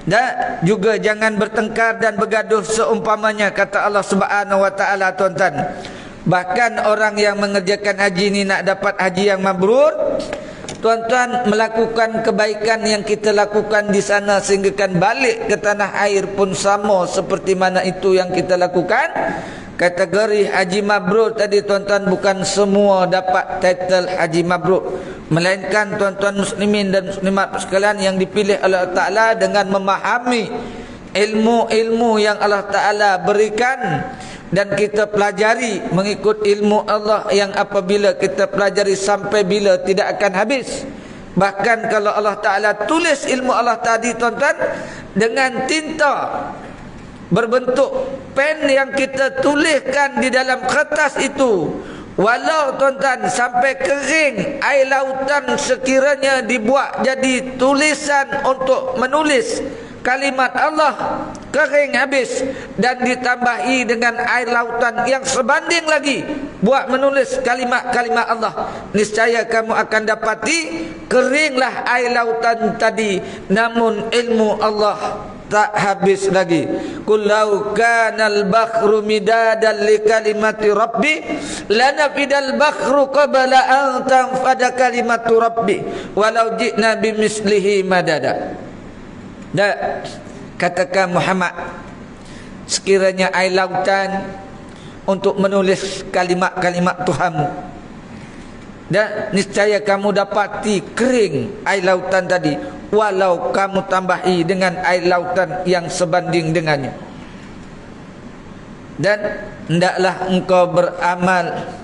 dan juga jangan bertengkar dan bergaduh seumpamanya, kata Allah Subhanahu wa Ta'ala. Tuan-tuan, bahkan orang yang mengerjakan haji ni nak dapat haji yang mabrur, tuan-tuan, melakukan kebaikan yang kita lakukan di sana sehingga kan balik ke tanah air pun sama seperti mana itu yang kita lakukan. Kategori haji mabrur tadi tuan-tuan, bukan semua dapat title haji mabrur, melainkan tuan-tuan muslimin dan muslimat sekalian yang dipilih Allah Ta'ala dengan memahami ilmu-ilmu yang Allah Ta'ala berikan, dan kita pelajari mengikut ilmu Allah yang apabila kita pelajari sampai bila tidak akan habis. Bahkan kalau Allah Ta'ala tulis ilmu Allah tadi tuan-tuan dengan tinta berbentuk pen yang kita tuliskan di dalam kertas itu, walau tuan-tuan sampai kering air lautan, sekiranya dibuat jadi tulisan untuk menulis kalimat Allah, kering habis, dan ditambahi dengan air lautan yang sebanding lagi buat menulis kalimat-kalimat Allah, niscaya kamu akan dapati keringlah air lautan tadi, namun ilmu Allah tak habis lagi. Kullau kanal bakhru midadan li kalimati rabbi lanafidal bakhru qabla an tanfada kalimatu rabbi walau ji'na bimislihi madada. Katakan Muhammad, sekiranya air lautan untuk menulis kalimat-kalimat Tuhanmu, dan niscaya kamu dapati kering air lautan tadi, walau kamu tambahi dengan air lautan yang sebanding dengannya. Dan hendaklah engkau beramal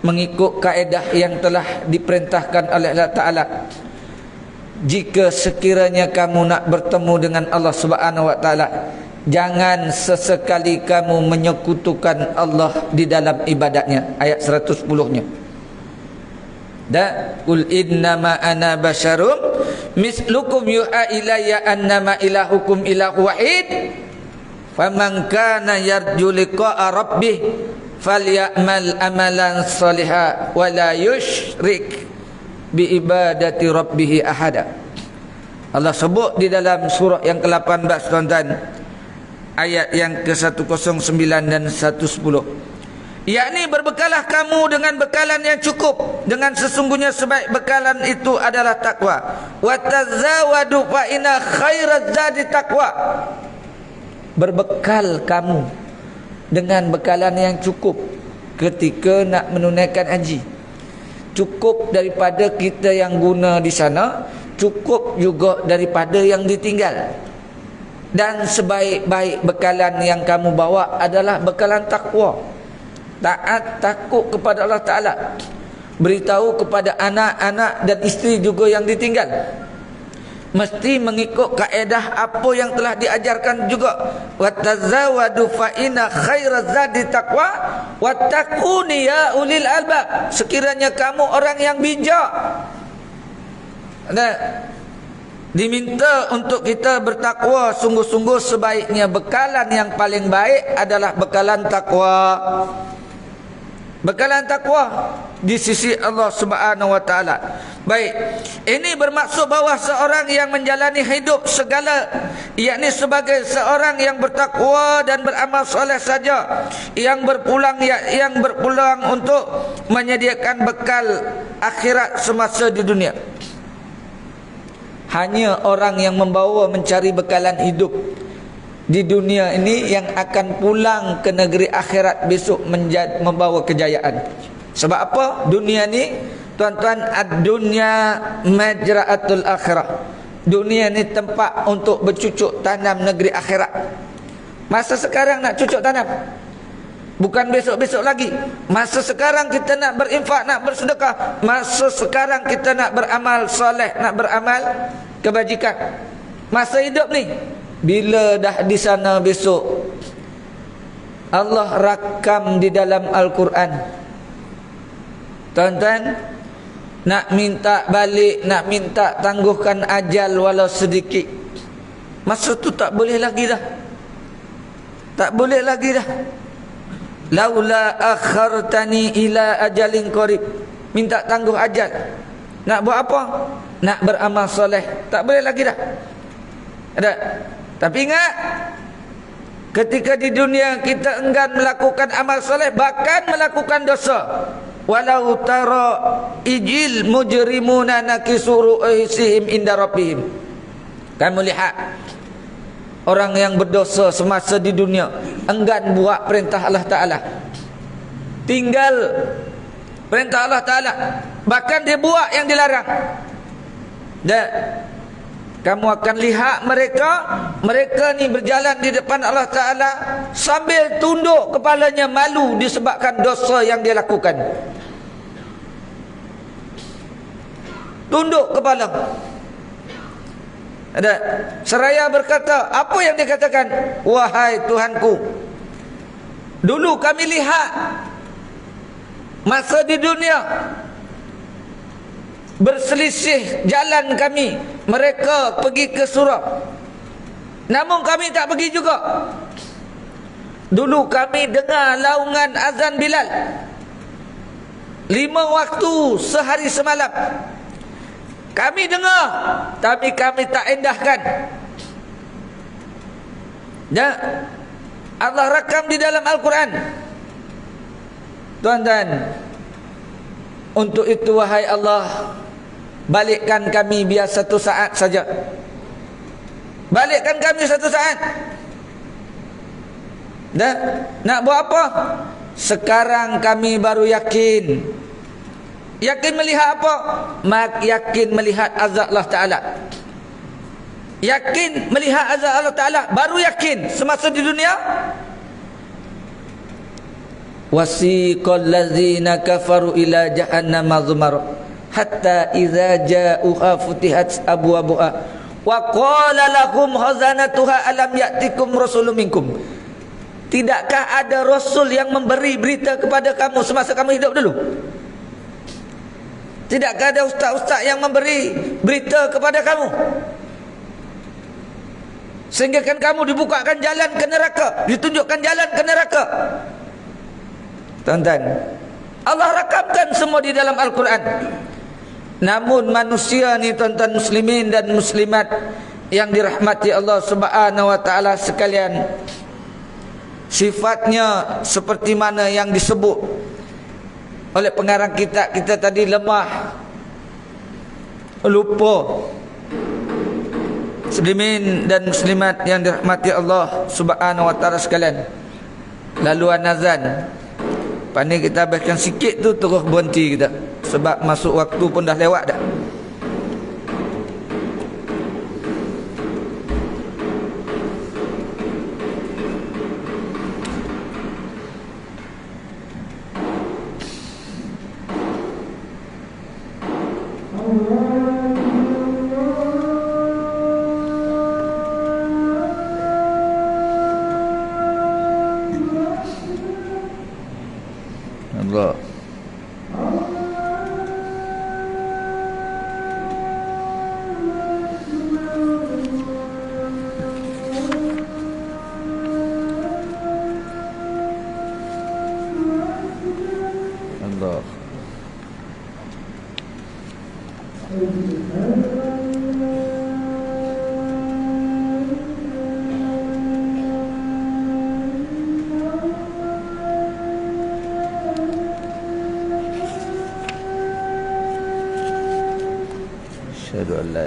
mengikut kaedah yang telah diperintahkan oleh Allah Ta'ala. Jika sekiranya kamu nak bertemu dengan Allah Subhanahu wa Ta'ala, jangan sesekali kamu menyekutukan Allah di dalam ibadatnya. Ayat 110-nya. Dan qul innama ana basyarum mislukum yuha ilayya annama ilahukum ilahu wahid faman kana yarju liqa'a rabbih falyamal amalan salihah wa la yusyrik bi ibadati rabbih ahada. Allah sebut di dalam surah yang ke-18 tuan-tuan, ayat yang ke-109 dan 110. Yakni berbekalah kamu dengan bekalan yang cukup, dengan sesungguhnya sebaik bekalan itu adalah takwa. Wa tazawwadu fa inna khairaz zadi taqwa. Berbekal kamu dengan bekalan yang cukup ketika nak menunaikan haji. Cukup daripada kita yang guna di sana, cukup juga daripada yang ditinggal. Dan sebaik-baik bekalan yang kamu bawa adalah bekalan takwa. Taat, takut kepada Allah Ta'ala. Beritahu kepada anak-anak dan isteri juga yang ditinggal, mesti mengikut kaedah apa yang telah diajarkan juga. Watazawadu fa inna khairaz zadi taqwa wattaquni ya ulil albab. Sekiranya kamu orang yang bijak. Diminta untuk kita bertakwa sungguh-sungguh. Sebaiknya bekalan yang paling baik adalah bekalan takwa. Bekalan takwa di sisi Allah Subhanahu wa taala. Baik, ini bermaksud bahawa seorang yang menjalani hidup segala, yakni sebagai seorang yang bertakwa dan beramal soleh saja, yang berpulang untuk menyediakan bekal akhirat semasa di dunia. Hanya orang yang membawa mencari bekalan hidup di dunia ini yang akan pulang ke negeri akhirat besok membawa kejayaan. Sebab apa? Dunia ni tuan-tuan, ad-dunya majra'atul akhirah. Dunia ni tempat untuk bercucuk tanam negeri akhirat. Masa sekarang nak cucuk tanam, bukan besok-besok lagi. Masa sekarang kita nak berinfak, nak bersedekah. Masa sekarang kita nak beramal soleh, nak beramal kebajikan. Masa hidup ni, bila dah di sana besok, Allah rakam di dalam Al-Quran. Tuan-tuan, nak minta balik, nak minta tangguhkan ajal walau sedikit, masa tu tak boleh lagi dah. Tak boleh lagi dah. Laula akhartani ila ajalin qarib. Minta tangguh ajal. Nak buat apa? Nak beramal soleh. Tak boleh lagi dah. Ada. Tapi ingat, ketika di dunia kita enggan melakukan amal soleh, bahkan melakukan dosa. Walau tara ijil mujrimuna nakisuru aisihim inda rabbihim. Kamu lihat orang yang berdosa semasa di dunia, enggan buat perintah Allah Ta'ala, tinggal perintah Allah Ta'ala, bahkan dia buat yang dilarang. Dan kamu akan lihat mereka ni berjalan di depan Allah Ta'ala sambil tunduk kepalanya malu disebabkan dosa yang dia lakukan. Tunduk kepala. Ada seraya berkata, apa yang dia katakan? Wahai Tuhanku, dulu kami lihat masa di dunia berselisih jalan kami, mereka pergi ke surau, namun kami tak pergi juga. Dulu kami dengar laungan azan Bilal 5 waktu sehari semalam. Kami dengar, tapi kami tak endahkan. Dan Allah rakam di dalam Al-Quran. Tuan-tuan, untuk itu wahai Allah, balikkan kami biar 1 saat saja. Balikkan kami 1 saat. Dan nak buat apa? Sekarang kami baru yakin. Yakin melihat apa? Yakin melihat azab Allah Ta'ala. Yakin melihat azab Allah Ta'ala, baru yakin. Semasa di dunia, wasiqal ladzina kafaru ila jahannama zumar hatta idza ja'uha futihat abwabuha wa qala lahum khazanatuha alam ya'tikum rasulun minkum. Tidakkah ada rasul yang memberi berita kepada kamu semasa kamu hidup dulu? Tidakkah ada ustaz-ustaz yang memberi berita kepada kamu, sehingga kan kamu dibukakan jalan ke neraka, ditunjukkan jalan ke neraka? Tuan-tuan, Allah rakamkan semua di dalam Al-Quran. Namun manusia ni tuan-tuan muslimin dan muslimat yang dirahmati Allah Subhanahu wa taala sekalian, sifatnya seperti mana yang disebut oleh pengarang kita tadi, lemah, lupa. Muslimin dan muslimat yang dirahmati Allah Subhanahu wa taala sekalian, laluan azan pandai kita habiskan sikit tu terus berhenti kita, sebab masuk waktu pun dah lewat dah. Allah. Allah. Asyhadu an la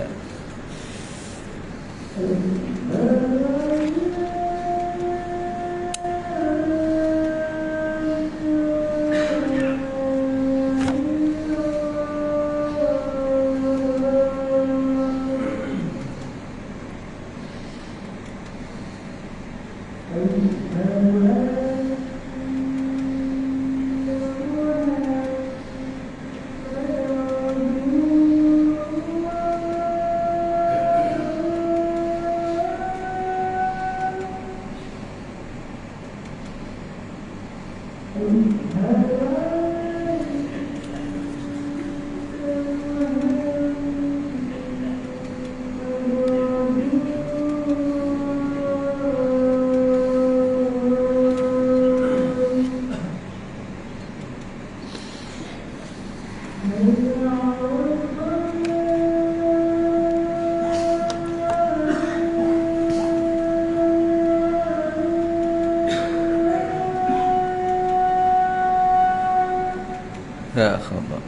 Ya khabar.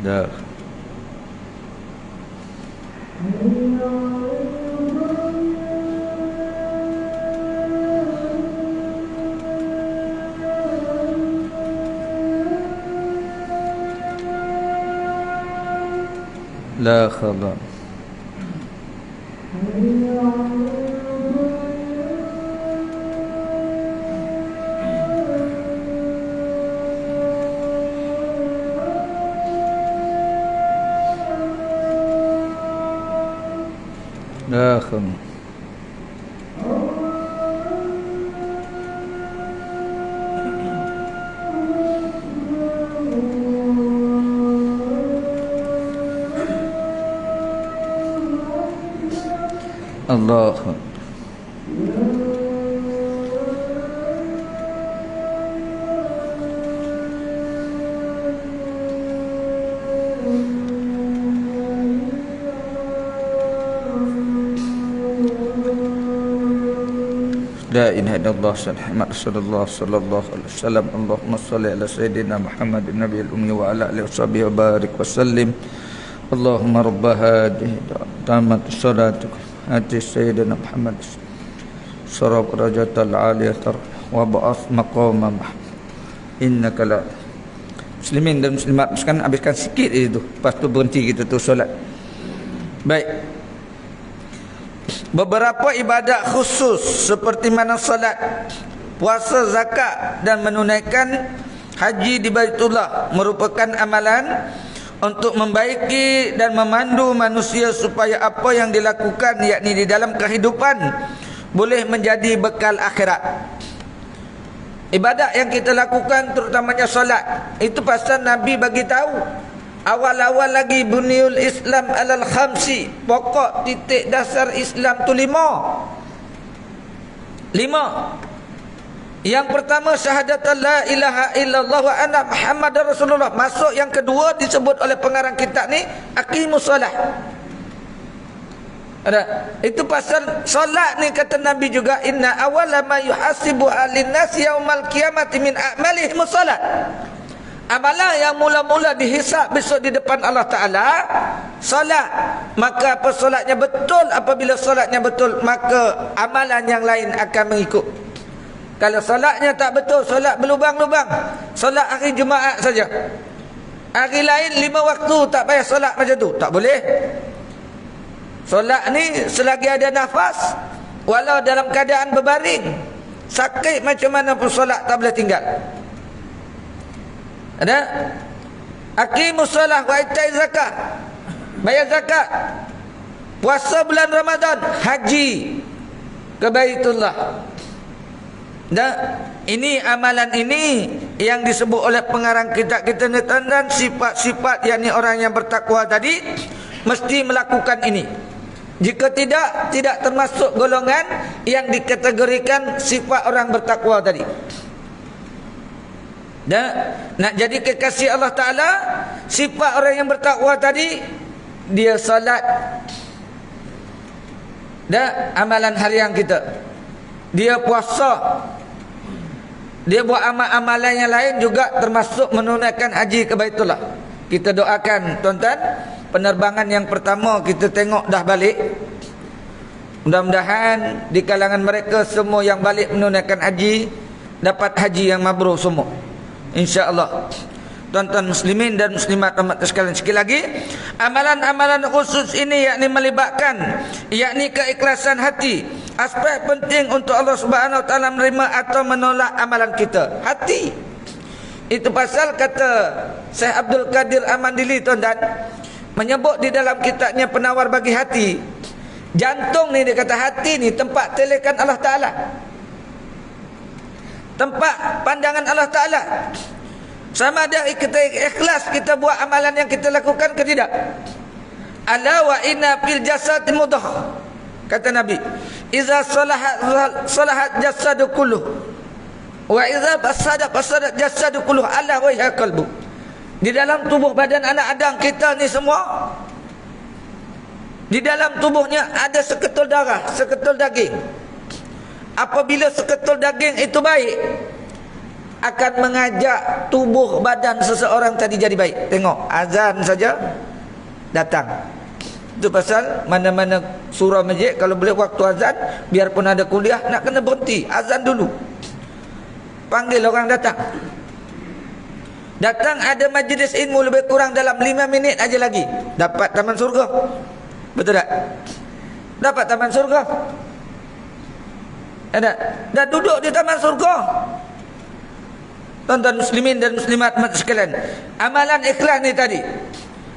Dah. La khabar. La khabar. Allah. La ilaha illallah Muhammad Rasulullah sallallahu alaihi wasallam. Allahumma shalli ala sayyidina Muhammad nabiyil ummi wa ala alihi washabihi wa barik wa sallim. Allahumma rabb hadhihi tamat salatuka ati sayyidina Muhammad sarab rajatal aliyatar wa ba'ath maqama innaka la. Muslimin dan muslimat, sekarang habiskan sikit itu, lepas tu berhenti kita tu solat. Baik, beberapa ibadat khusus seperti mana salat, puasa, zakat dan menunaikan haji di Baitullah merupakan amalan untuk membaiki dan memandu manusia supaya apa yang dilakukan, yakni di dalam kehidupan, boleh menjadi bekal akhirat. Ibadat yang kita lakukan terutamanya solat, itu pasal Nabi bagi tahu Awal-awal lagi bunyul Islam alal khamsi, pokok titik dasar Islam tu 5. Yang pertama syahadat la ilaha illallah wa anna Muhammadar Rasulullah. Masuk yang kedua disebut oleh pengarang kitab ni aqimus solah. Ada. Itu pasal solat ni kata Nabi juga, inna awwala ma yuhasibu alin nas yaumal qiyamati min a'malihim solat. Amalan yang mula-mula dihisab besok di depan Allah Ta'ala solat. Maka apa solatnya betul, apabila solatnya betul, maka amalan yang lain akan mengikut. Kalau solatnya tak betul, solat berlubang-lubang, solat hari Jumaat saja, hari lain 5 waktu tak payah solat macam tu, tak boleh. Solat ni selagi ada nafas, walau dalam keadaan berbaring, sakit macam mana pun solat tak boleh tinggal. Ada? Aqimus solah wa itai zakat, bayar zakat, puasa bulan Ramadan, haji ke Baitullah. Dan ini amalan ini yang disebut oleh pengarang kitab kita ni, dan sifat-sifat yakni orang yang bertakwa tadi mesti melakukan ini. Jika tidak termasuk golongan yang dikategorikan sifat orang bertakwa tadi. Dan nak jadi kekasih Allah Ta'ala, sifat orang yang bertakwa tadi, dia salat. Dan amalan harian kita, dia puasa, dia buat amal-amalan yang lain juga, termasuk menunaikan haji ke Baitullah. Kita doakan tuan-tuan, penerbangan yang pertama kita tengok dah balik. Mudah-mudahan di kalangan mereka semua yang balik menunaikan haji dapat haji yang mabrur semua, insya-Allah. Tuan-tuan muslimin dan muslimat umat sekalian, sekali lagi, amalan-amalan khusus ini yakni melibatkan yakni keikhlasan hati. Aspek penting untuk Allah Subhanahu Wa Taala menerima atau menolak amalan kita, hati. Itu pasal kata Syekh Abdul Qadir Amandili tuan-tuan, menyebut di dalam kitabnya Penawar Bagi Hati, jantung ni, dia kata hati ni tempat telekan Allah Ta'ala, tempat pandangan Allah Ta'ala. Sama ada kita ikhlas kita buat amalan yang kita lakukan ke tidak. Ala wa inna fil jasad mudghah, kata Nabi, iza salahat jasadu kulluh wa iza fasadat jasadu kulluh, ala wa hiya qalbu. Di dalam tubuh badan anak Adam kita ni semua, di dalam tubuhnya ada seketul darah, seketul daging. Apabila seketul daging itu baik, akan mengajak tubuh badan seseorang tadi jadi baik. Tengok, azan saja datang. Itu pasal mana-mana surau masjid, kalau boleh waktu azan, biarpun ada kuliah, nak kena berhenti, azan dulu, panggil orang datang. Datang ada majlis ilmu lebih kurang dalam 5 minit aja lagi dapat taman surga. Betul tak? Dapat taman surga. Ada. Dah duduk di taman surga. Tuan-tuan muslimin dan muslimat sekalian, amalan ikhlas ni tadi,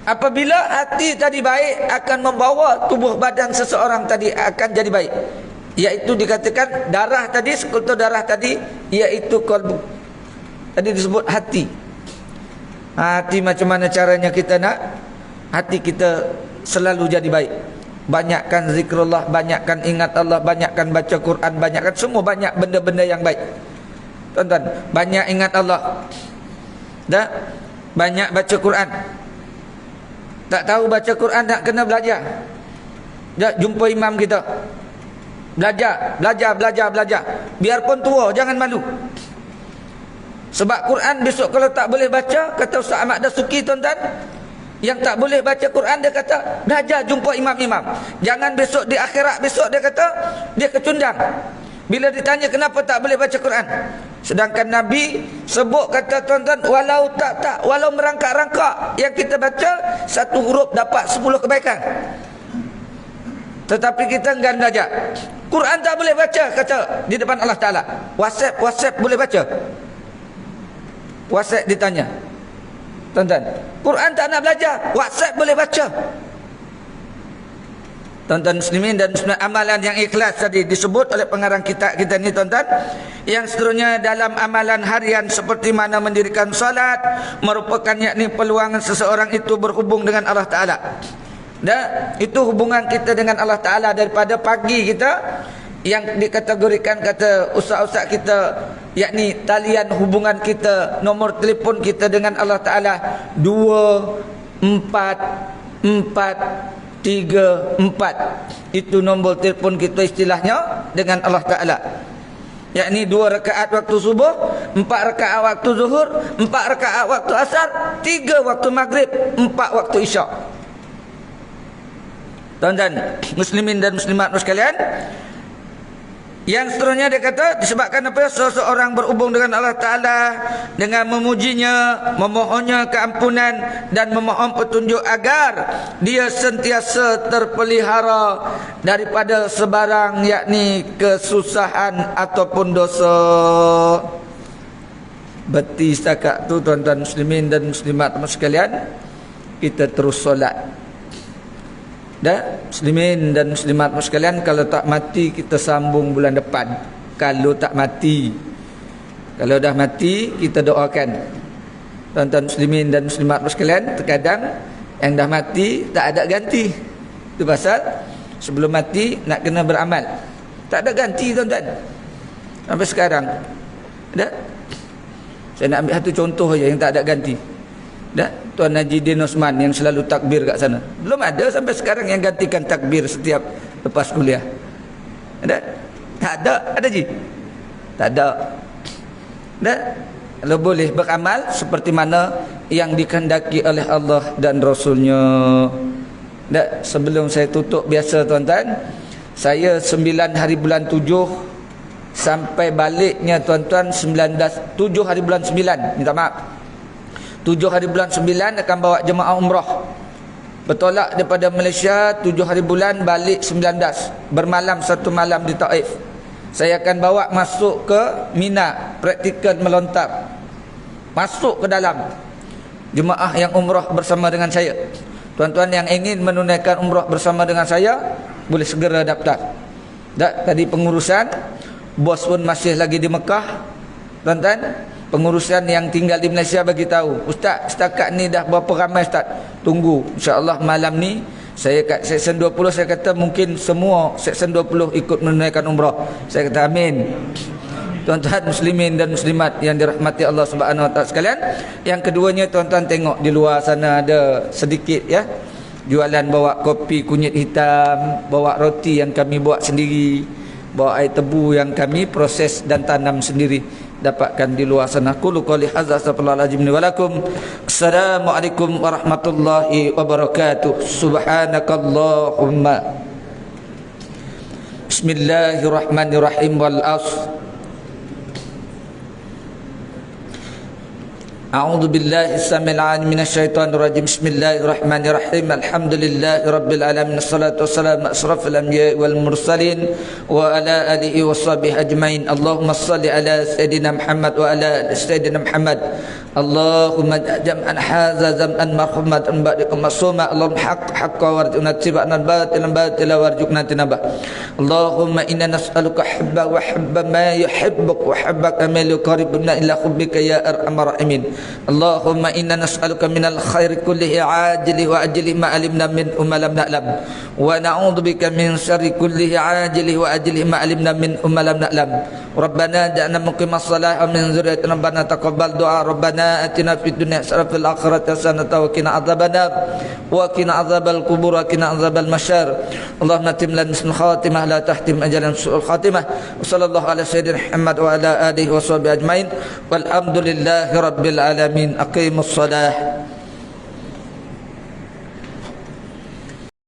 apabila hati tadi baik, akan membawa tubuh badan seseorang tadi akan jadi baik. Iaitu dikatakan darah tadi, sekutu darah tadi, iaitu qalbu. Tadi disebut hati. Hati macam mana caranya kita nak hati kita selalu jadi baik? Banyakkan zikrullah, banyakkan ingat Allah, banyakkan baca Quran, banyakkan semua, banyak benda-benda yang baik. Tuan-tuan, banyak ingat Allah, dah banyak baca Quran. Tak tahu baca Quran, nak kena belajar. Dah jumpa imam kita, belajar. Biarpun tua, jangan malu. Sebab Quran besok kalau tak boleh baca, kata Ustaz Ahmad Dasuki tuan-tuan, yang tak boleh baca Quran, dia kata belajar jumpa imam-imam. Jangan besok di akhirat, besok dia kata dia kecundang bila ditanya kenapa tak boleh baca Quran. Sedangkan Nabi sebut, kata tuan-tuan, walau merangkak-rangkak yang kita baca, satu huruf dapat 10 kebaikan. Tetapi kita enggan belajar. Quran tak boleh baca, kata di depan Allah Ta'ala. WhatsApp boleh baca? WhatsApp ditanya, tuan-tuan, Quran tak nak belajar, WhatsApp boleh baca. Tuan-tuan muslimin dan muslimat, amalan yang ikhlas tadi disebut oleh pengarang kita ni tuan-tuan. Yang seterusnya dalam amalan harian seperti mana mendirikan salat merupakan yakni peluang seseorang itu berhubung dengan Allah Ta'ala. Dan itu hubungan kita dengan Allah Ta'ala daripada pagi kita yang dikategorikan kata ustaz-ustaz kita, yakni talian hubungan kita, nomor telefon kita dengan Allah Ta'ala 2434. Itu nombor telefon kita istilahnya dengan Allah Ta'ala. Yakni 2 rakaat waktu subuh, 4 rakaat waktu zuhur, 4 rakaat waktu asar, 3 waktu maghrib, 4 waktu isyak. Tuan-tuan muslimin dan muslimat sekalian, yang seterusnya dia kata disebabkan apa? Seseorang berhubung dengan Allah Ta'ala dengan memujinya, memohonnya keampunan dan memohon petunjuk agar dia sentiasa terpelihara daripada sebarang yakni kesusahan ataupun dosa. Berarti setakat tu tuan-tuan muslimin dan muslimat sekalian, kita terus solat. Dah, muslimin dan muslimat sekalian, kalau tak mati kita sambung bulan depan. Kalau tak mati, kalau dah mati kita doakan. Tuan-tuan muslimin dan muslimat sekalian, terkadang yang dah mati tak ada ganti. Itu pasal sebelum mati nak kena beramal. Tak ada ganti tuan-tuan. Sampai sekarang. Dah. Saya nak ambil satu contoh aja yang tak ada ganti. Dah, Tuan Haji Din Osman yang selalu takbir kat sana. Belum ada sampai sekarang yang gantikan takbir setiap lepas kuliah. Ada? Tak ada. Ada je? Tak ada. Dah, kalau boleh beramal seperti mana yang dikehendaki oleh Allah dan Rasulnya. Dah, sebelum saya tutup biasa tuan-tuan, saya 9 hari bulan 7 sampai baliknya tuan-tuan 7 hari bulan 9. Minta maaf. 7 hari bulan 9 akan bawa jemaah umrah. Bertolak daripada Malaysia 7 hari bulan, balik 19. Bermalam 1 malam di Taif. Saya akan bawa masuk ke Mina, praktikal melontar. Masuk ke dalam. Jemaah yang umrah bersama dengan saya. Tuan-tuan yang ingin menunaikan umrah bersama dengan saya, boleh segera daftar. Tadi pengurusan, bos pun masih lagi di Mekah. Tuan-tuan, pengurusan yang tinggal di Malaysia bagi tahu, Ustaz, setakat ni dah berapa ramai Ustaz? Tunggu, insya-Allah malam ni saya kat Seksyen 20, saya kata mungkin semua Seksyen 20 ikut menunaikan umrah. Saya kata amin. Tuan-tuan muslimin dan muslimat yang dirahmati Allah Subhanahu Wa Taala sekalian, yang keduanya tuan-tuan tengok di luar sana ada sedikit ya, jualan bawa kopi kunyit hitam, bawa roti yang kami buat sendiri, bawa air tebu yang kami proses dan tanam sendiri, dapatkan di luar sana. Qulu qouli hadza astaghfirullahalazim wa lakum. Assalamualaikum warahmatullahi wabarakatuh. Subhanakallahumma. Bismillahirrahmanirrahim. Wal asr. A'udzu billahi samil 'alim minasyaitonir rajim. Bismillahirrahmanirrahim. Alhamdulillahi rabbil alamin. Wassalatu wassalamu asrafil anbiya'i wal mursalin wa ala alihi washabihi ajmain. Allahumma shalli ala sayidina Muhammad wa ala sayidina Muhammad. Allahumma jam'an hadza zam'an marhuman ba'dikum masuma. Allahumma haqqa warzuqna tibana batilan batila warzuqna tinaba. Allahumma inna nas'aluka hubba wa hubba ma yuhibbuk wa hubbaka ma yuqarribuna ila hubbika ya arhamar rahimin. Allahumma inna nas'aluka minal khairi kullihi ajlihi wa ajlihi ma alimna min ma lam na'lam, wa na'udzubika min syarri kullihi ajlihi wa ajlihi ma alimna min ma lam na'lam. Rabbana ja'alna muqimas shalah wa min dzurriyyatina rabbana taqabbal du'a. Rabbana atina fid dunya hasanatan wa fil akhirati hasanatan wa qina adzabannar wa qina adzabal qubur wa qina adzabal masyar. Allahumma tim lana husnul khatimah la tahtim ajalan su'ul khatimah. Wa sallallahu ala sayyidina Muhammad wa ala alihi wa sahbihi ajmain. Walhamdulillahi rabbil alamin. Aqimus shalah.